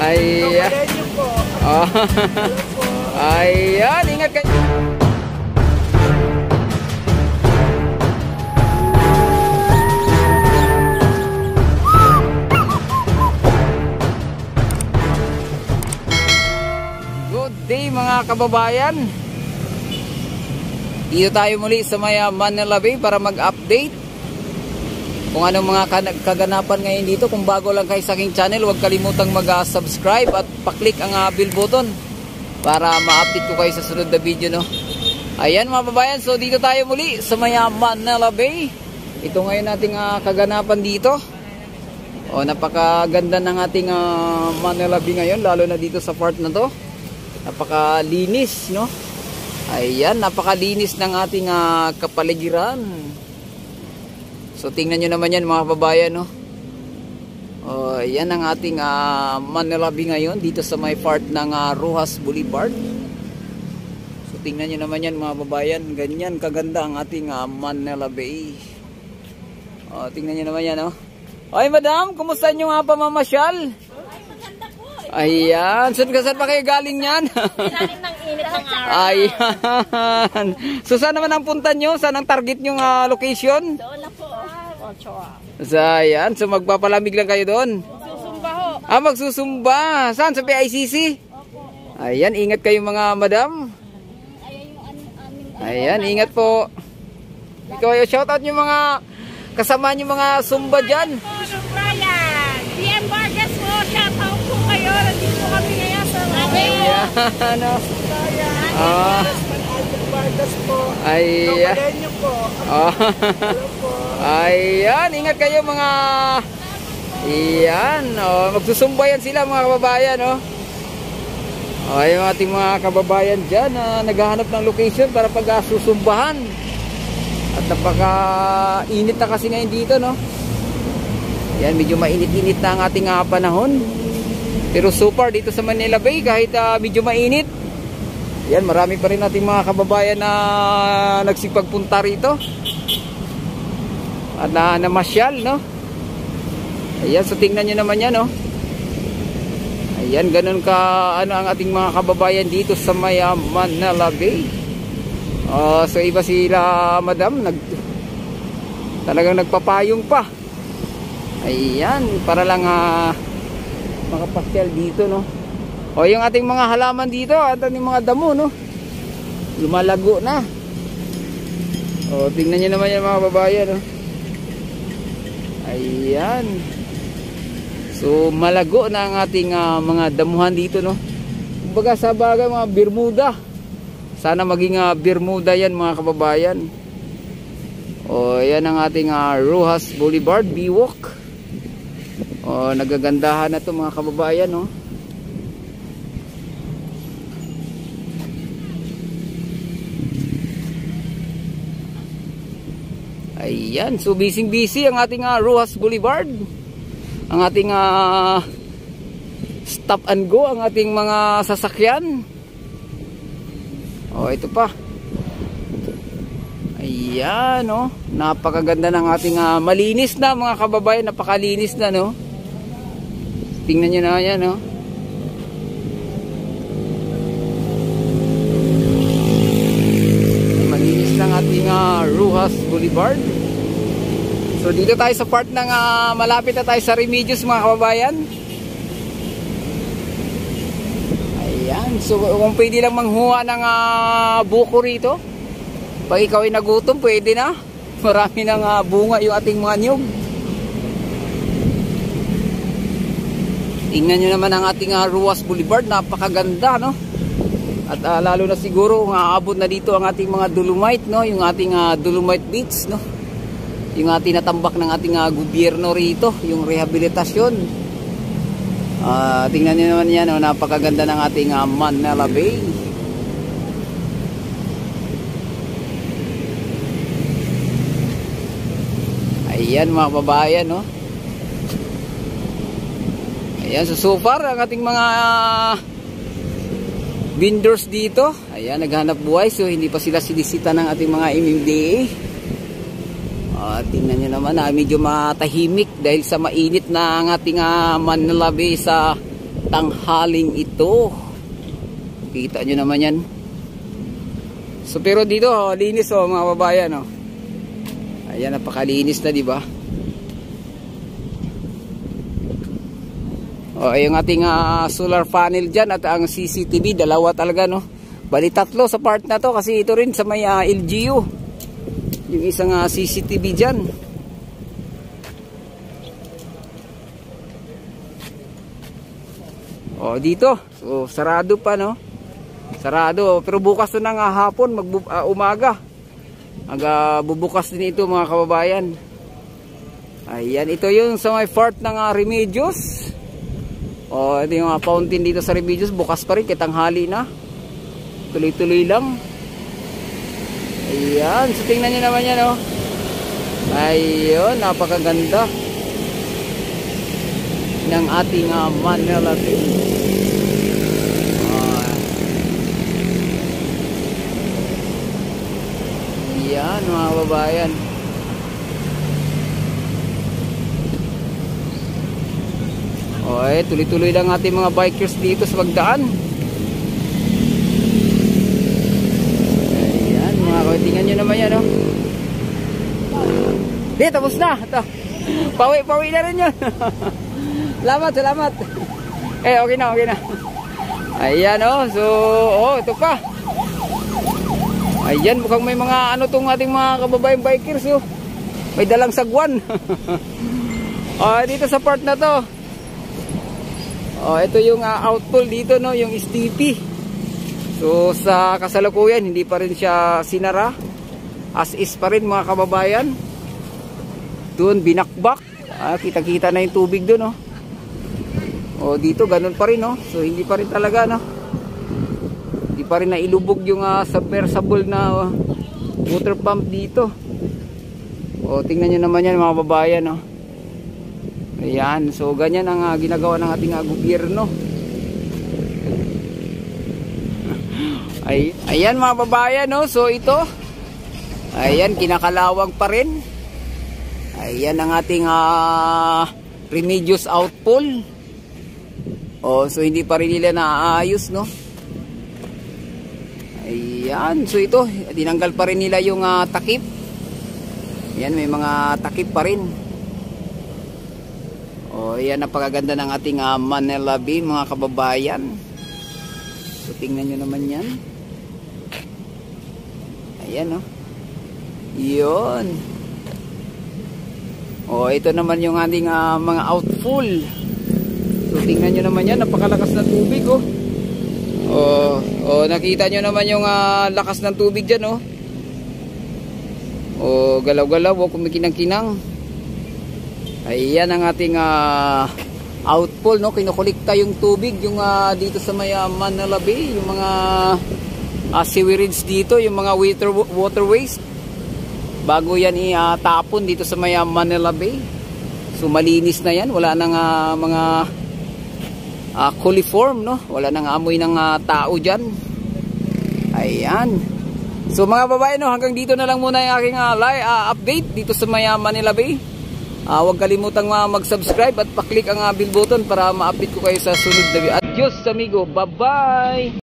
Ayan. Oh. Ayan, ingat kayo. Good day mga kababayan. Dito tayo muli sa Manila Bay para mag-update kung anong mga kaganapan ngayon dito. Kung bago lang kayo sa aking channel, huwag kalimutang mag-subscribe at paklik ang bell button para ma-update ko kayo sa sunod na video, no? Ayan mga kababayan, so dito tayo muli sa Manila Bay. Ito ngayon ating kaganapan dito. O, napakaganda ng ating Manila Bay ngayon, lalo na dito sa part na to. Napakalinis, no? Ayan, napakalinis ng ating kapaligiran. So tingnan nyo naman yan mga kababayan, no? Yan ang ating Manila Bay ngayon dito sa may part ng Roxas Boulevard. So tingnan nyo naman yan mga kababayan, ganyan kaganda ang ating Manila Bay. Tingnan nyo naman yan, no? Ay madam, kumusta nyo nga pamamasyal? Ay maganda po. Ayan, saan pa kayo galing yan? Ilalim ng init ng araw. Ayan. So saan naman ang punta nyo? Saan ang target nyong location? Doon na po. Ochoa. So ayan, so magpapalamig lang kayo doon. Magsusumba ho. Magsusumba. Saan? Sa PICC? Opo. Ayan, ingat kayo mga madam. Ayan yung aming... Ayan, ingat po. Ikaw, shoutout nyo mga kasama nyo mga sumba dyan. Po, Brian. PM Vargas po. Shoutout po kayo. Nandito po kami ngayon sa Ayan, ano? Vargas po. Ayan. po. Ayan, ingat kayo mga... Ayan, magsusumba yan sila mga kababayan, no? Yung ating mga kababayan dyan naghahanap ng location para pag-susumbahan. At napaka-init na kasi ngayon dito, no? Yan, medyo mainit-init na ang ating panahon. Pero so far dito sa Manila Bay, kahit medyo mainit, yan, marami pa rin ating mga kababayan na nagsipagpunta rito. At namasyal, no? Ayan, so tingnan nyo naman yan, no? Ayan, ganun ka, ang ating mga kababayan dito sa Manila Bay. So iba sila madam, talagang nagpapayong pa. Ayan, para lang makapasyal dito, no? Yung ating mga halaman dito at ating mga damo, no? Lumalago na. Tingnan nyo naman yan mga kababayan, no? Ayan. So malago na ang ating mga damuhan dito, no? Kumbaga sa bagay mga Bermuda. Sana maging Bermuda yan mga kababayan. Yan ang ating Roxas Boulevard, B-Walk. Nagagandahan na to mga kababayan, no? Ayan, so busy ang ating Roxas Boulevard. Ang ating stop and go, ang ating mga sasakyan. Ito pa. Ayan, no? Napakaganda ng ating malinis na mga kababayan, napakalinis na, no? Tingnan nyo na yan, no? Malinis ng ating Roxas Boulevard. So dito tayo sa part ng malapit na tayo sa Remedios mga kababayan. Ayan, so kung pwede lang manghuha ng buko rito, pag ikaw ay nagutom pwede na. Marami ng bunga yung ating mga niyog. Tingnan nyo naman ang ating Roxas Boulevard, napakaganda, no? At lalo na siguro kung aabot na dito ang ating mga Dolomite, no? Yung ating Dolomite Beach, no? Yung ating natambak ng ating gobyerno rito, yung rehabilitasyon. Tingnan nyo naman yan, no? Napakaganda ng ating Manila Bay. Ayan mga kababayan, no? Ayan, so far ang ating mga vendors dito, ayan, naghanap buhay. So hindi pa sila sinisita ng ating mga MMDA. Tingnan nyo naman, medyo matahimik dahil sa mainit na ang ating Manila Bay sa tanghaling ito. Kita nyo naman yan. So pero dito linis mga babayan. Ayan, napakalinis na, di ba? Yung ating solar panel dyan at ang CCTV, dalawa talaga, no? Bali tatlo sa part na to kasi ito rin sa may LGU. Yung isang CCTV dyan. Dito. So sarado pa, no? Sarado. Pero bukas na ng hapon, umaga. Bubukas din ito mga kababayan. Ayan, ito yung sa may part ng Remedios. Ito yung fountain dito sa Remedios. Bukas pa rin, kitanghali na. Tuloy-tuloy lang. Ayan, so tingnan nyo naman yan, Ayun, napakaganda ng ating Manila Bay. Ayan mga babayan. Tuloy-tuloy lang ating mga bikers dito sa pagdaan. Ayan mga kababayan, tingnan nyo naman yan, tapos na. Ito. Pawi na rin yun. Salamat. Okay na. Ayan, so, ito pa. Ayan, mukhang may mga tong ating mga kababayang bikers, may dalang sagwan. Dito sa part na to. Ito yung outpool dito, yung STP. So sa kasalukuyan hindi pa rin siya sinara. As is pa rin mga kababayan. Doon binakbak. Kita-kita na yung tubig doon, dito ganun pa rin, So hindi pa rin talaga, Hindi pa rin nailubog yung submersible na water pump dito. Tingnan nyo naman yan mga babayan, Ayan, so ganyan ang ginagawa ng ating gobyerno. Ayan mga babayan, so ito. Ayan, kinakalawang pa rin. Ayan ang ating Remedios outpool. So hindi pa rin nila naayos, Ayan, so ito, tinanggal pa rin nila yung takip. Ayan, may mga takip pa rin. Ayan, napakaganda ng ating Manila Bay mga kababayan. So tingnan nyo naman yan. Ayan, yun. Ito naman yung ating mga outfall. So tingnan nyo naman yan, napakalakas na tubig, nakita nyo naman yung lakas ng tubig dyan, galaw-galaw, kumikinang-kinang. Ayan ang ating outfall, kinukulikta yung tubig yung dito sa may Manila Bay, yung mga sewerage dito, yung mga waterways bago yan itapon dito sa may Manila Bay. So malinis na yan, wala nang mga coliform, wala nang amoy ng tao dyan. Ayan, so mga babae, hanggang dito na lang muna yung aking update dito sa may Manila Bay. Huwag kalimutang mag-subscribe at paklik ang bell button para ma-update ko kayo sa sunod na video. Adios amigo, bye bye.